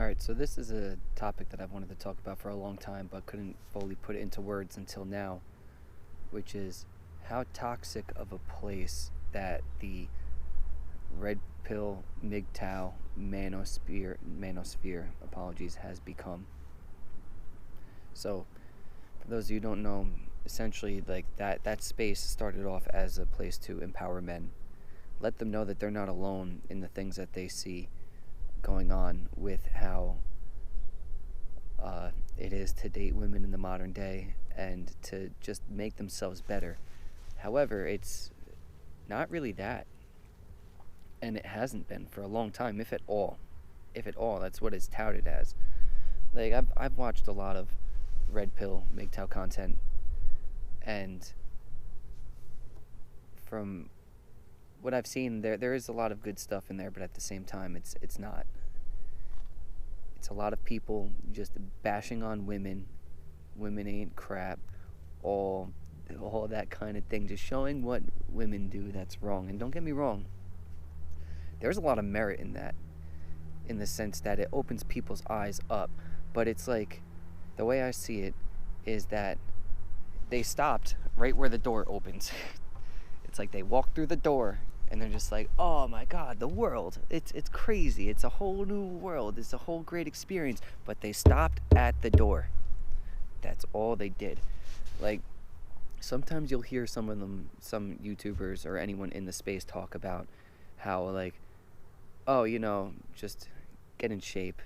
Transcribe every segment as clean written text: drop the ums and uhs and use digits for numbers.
Alright, so this is a topic that I've wanted to talk about for a long time, but couldn't fully put it into words until now, which is how toxic of a place that the Red Pill, MGTOW, manosphere, apologies, has become. So, for those of you who don't know, essentially, like that space started off as a place to empower men, let them know that they're not alone in the things that they see going on with how it is to date women in the modern day and to just make themselves better. However, it's not really that, and it hasn't been for a long time, if at all. That's what it's touted as. Like, I've watched a lot of Red Pill MGTOW content, and from what I've seen, there is a lot of good stuff in there, but at the same time, it's not. It's a lot of people just bashing on women. Women ain't crap. All that kind of thing. Just showing what women do that's wrong. And don't get me wrong, there's a lot of merit in that, in the sense that it opens people's eyes up. But it's like, the way I see it is that they stopped right where the door opens. It's like they walked through the door and they're just like, oh my God, the world, it's crazy. It's a whole new world. It's a whole great experience. But they stopped at the door. That's all they did. Like, sometimes you'll hear some YouTubers or anyone in the space talk about how, like, oh, just get in shape,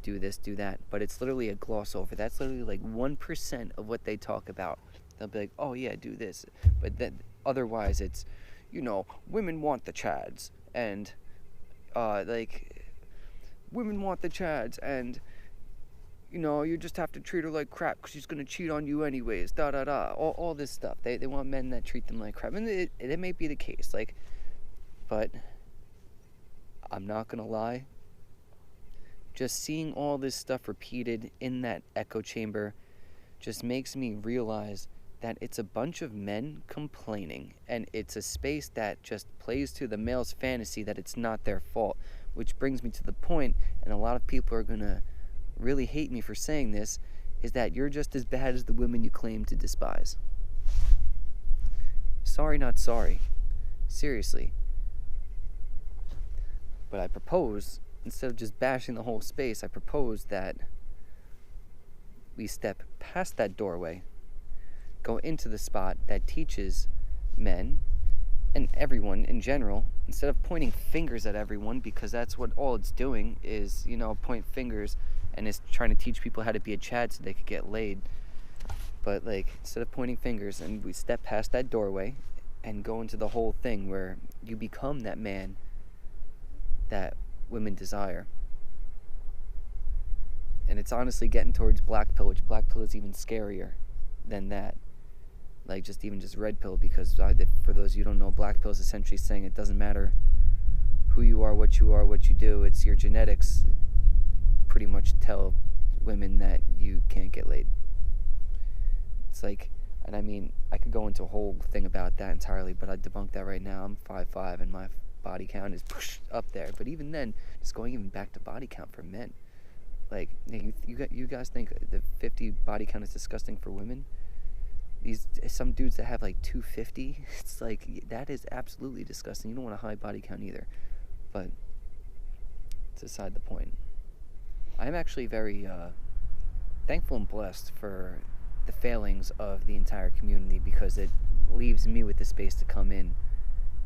do this, do that. But it's literally a gloss over. That's literally like 1% of what they talk about. They'll be like, oh yeah, do this. But then otherwise it's, women want the chads, and women want the chads, and you just have to treat her like crap because she's gonna cheat on you anyways, all this stuff. They want men that treat them like crap, and it may be the case, but I'm not gonna lie, just seeing all this stuff repeated in that echo chamber just makes me realize that it's a bunch of men complaining, and it's a space that just plays to the male's fantasy that it's not their fault, which brings me to the point, and a lot of people are gonna really hate me for saying this, is that you're just as bad as the women you claim to despise. Sorry, not sorry. Seriously. But I propose, instead of just bashing the whole space, I propose that we step past that doorway, go into the spot that teaches men and everyone in general, instead of pointing fingers at everyone, because that's what all it's doing is, point fingers, and it's trying to teach people how to be a chad so they could get laid. But instead of pointing fingers, and we step past that doorway and go into the whole thing where you become that man that women desire. And it's honestly getting towards black pill, which black pill is even scarier than that. Just red pill, because for those of you who don't know, black pill is essentially saying it doesn't matter who you are, what you do, it's your genetics pretty much tell women that you can't get laid. It's and I mean, I could go into a whole thing about that entirely, but I'd debunk that right now. I'm 5'5", and my body count is up there. But even then, just going even back to body count for men, you guys think the 50 body count is disgusting for women? Some dudes that have 250, it's that is absolutely disgusting. You don't want a high body count either. But it's aside the point. I'm actually very thankful and blessed for the failings of the entire community, because it leaves me with the space to come in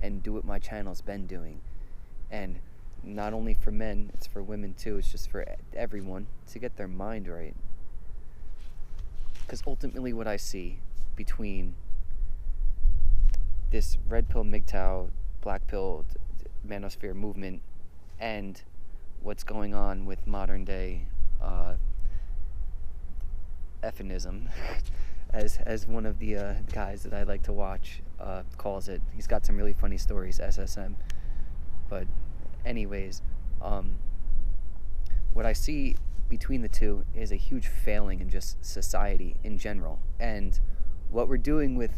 and do what my channel's been doing. And not only for men, it's for women too. It's just for everyone to get their mind right. Because ultimately what I see between this Red Pill, MGTOW, Black Pill, manosphere movement, and what's going on with modern day effinism, as one of the guys that I like to watch calls it. He's got some really funny stories, SSM. But anyways, what I see between the two is a huge failing in just society in general. And what we're doing with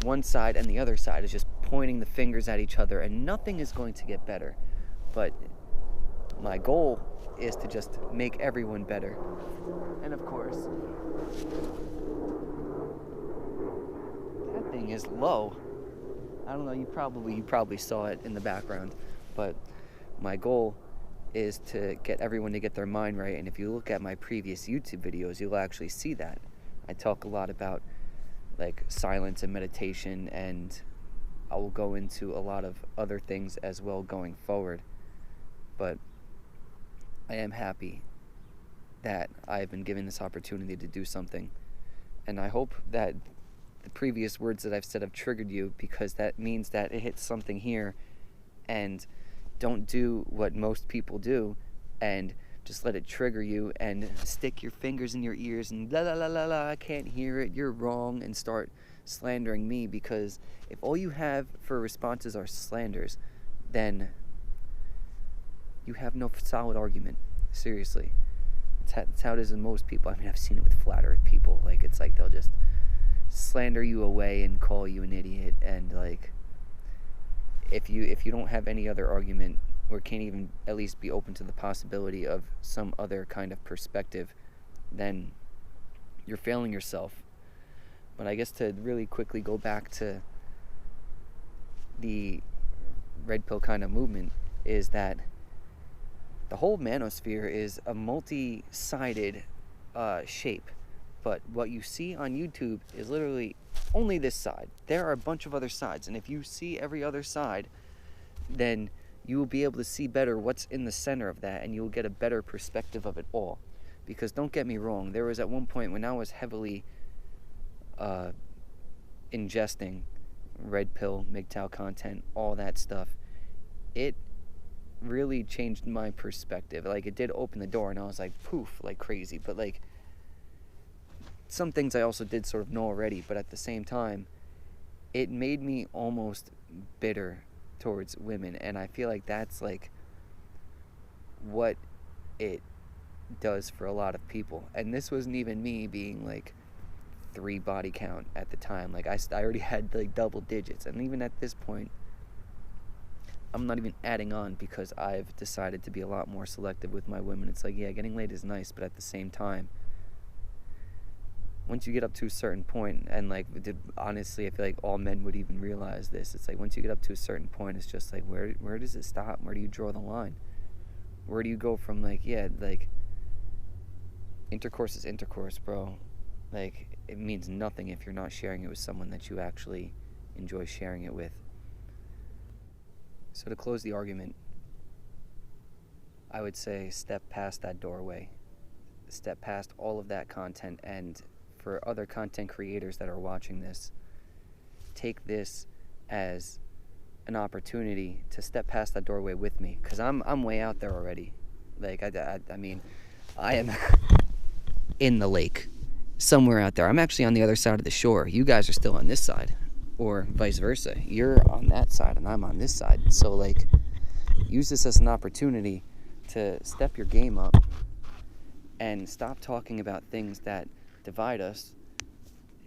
one side and the other side is just pointing the fingers at each other, and nothing is going to get better. But my goal is to just make everyone better. And of course, that thing is low. I don't know, you probably saw it in the background, but my goal is to get everyone to get their mind right. And if you look at my previous YouTube videos, you'll actually see that. I talk a lot about like silence and meditation, and I will go into a lot of other things as well going forward. But I am happy that I've been given this opportunity to do something, and I hope that the previous words that I've said have triggered you, because that means that it hits something here. And don't do what most people do and just let it trigger you and stick your fingers in your ears and la la la la la, I can't hear it, you're wrong, and start slandering me. Because if all you have for responses are slanders, then you have no solid argument. Seriously. That's how it is in most people. I mean, I've seen it with flat earth people. Like, it's like they'll just slander you away and call you an idiot. And like, if you don't have any other argument, or can't even at least be open to the possibility of some other kind of perspective, then you're failing yourself. But I guess to really quickly go back to the Red Pill kind of movement, is that the whole manosphere is a multi-sided shape. But what you see on YouTube is literally only this side. There are a bunch of other sides, and if you see every other side, then you will be able to see better what's in the center of that, and you will get a better perspective of it all. Because don't get me wrong, there was at one point when I was heavily ingesting Red Pill, MGTOW content, all that stuff, it really changed my perspective. Like, it did open the door, and I was like, poof, like crazy. But like, some things I also did sort of know already, but at the same time, it made me almost bitter towards women. And I feel like that's like what it does for a lot of people. And this wasn't even me being like 3 body count at the time. Like, I already had like double digits, and even at this point, I'm not even adding on, because I've decided to be a lot more selective with my women. It's like, yeah, getting laid is nice, but at the same time, once you get up to a certain point, and like, honestly, I feel like all men would even realize this. It's like, once you get up to a certain point, it's just like, where does it stop? Where do you draw the line? Where do you go from like, yeah, like, intercourse is intercourse, bro. Like, it means nothing if you're not sharing it with someone that you actually enjoy sharing it with. So to close the argument, I would say step past that doorway. Step past all of that content. And for other content creators that are watching this, take this as an opportunity to step past that doorway with me, because I'm way out there already. Like, I mean, I am in the lake, somewhere out there. I'm actually on the other side of the shore. You guys are still on this side, or vice versa. You're on that side and I'm on this side. So like, use this as an opportunity to step your game up and stop talking about things that divide us,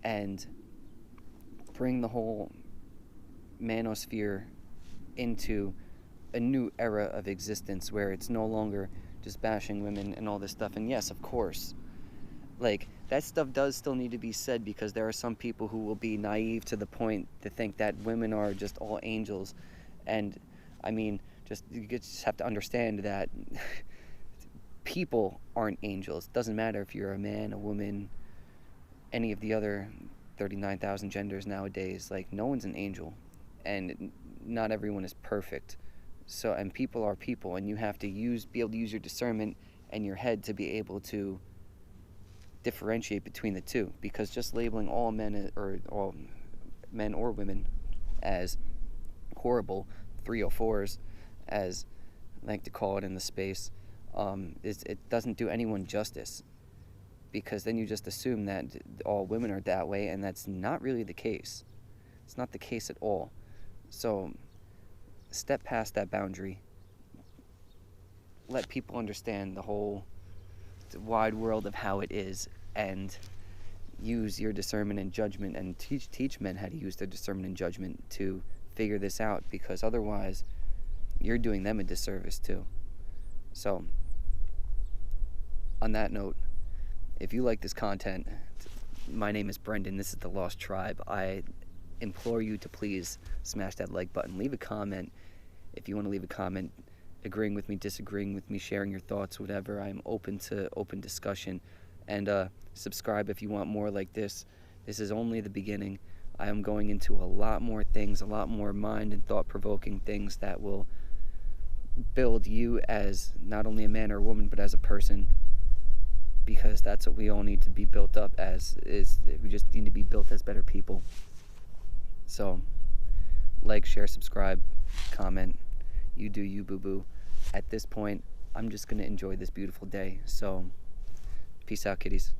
and bring the whole manosphere into a new era of existence where it's no longer just bashing women and all this stuff. And yes, of course, like, that stuff does still need to be said, because there are some people who will be naive to the point to think that women are just all angels. And I mean, you just have to understand that people aren't angels. It doesn't matter if you're a man, a woman, any of the other 39,000 genders nowadays. Like, no one's an angel, and not everyone is perfect. So, and people are people, and you have to be able to use your discernment and your head to be able to differentiate between the two. Because just labeling all men or women as horrible 304s, as I like to call it in the space, it doesn't do anyone justice. Because then you just assume that all women are that way, and that's not really the case. It's not the case at all. So step past that boundary. Let people understand the whole wide world of how it is, and use your discernment and judgment, and teach men how to use their discernment and judgment to figure this out, because otherwise you're doing them a disservice too. So, on that note, if you like this content, my name is Brendan. This is The Lost Tribe. I implore you to please smash that like button. Leave a comment if you want to leave a comment, agreeing with me, disagreeing with me, sharing your thoughts, whatever. I'm open to open discussion. And subscribe if you want more like this. This is only the beginning. I am going into a lot more things, a lot more mind and thought-provoking things that will build you as not only a man or a woman, but as a person, because that's what we all need to be built up as. Is we just need to be built as better people. So, like, share, subscribe, comment. You do you, boo-boo. At this point, I'm just going to enjoy this beautiful day. So, peace out, kitties.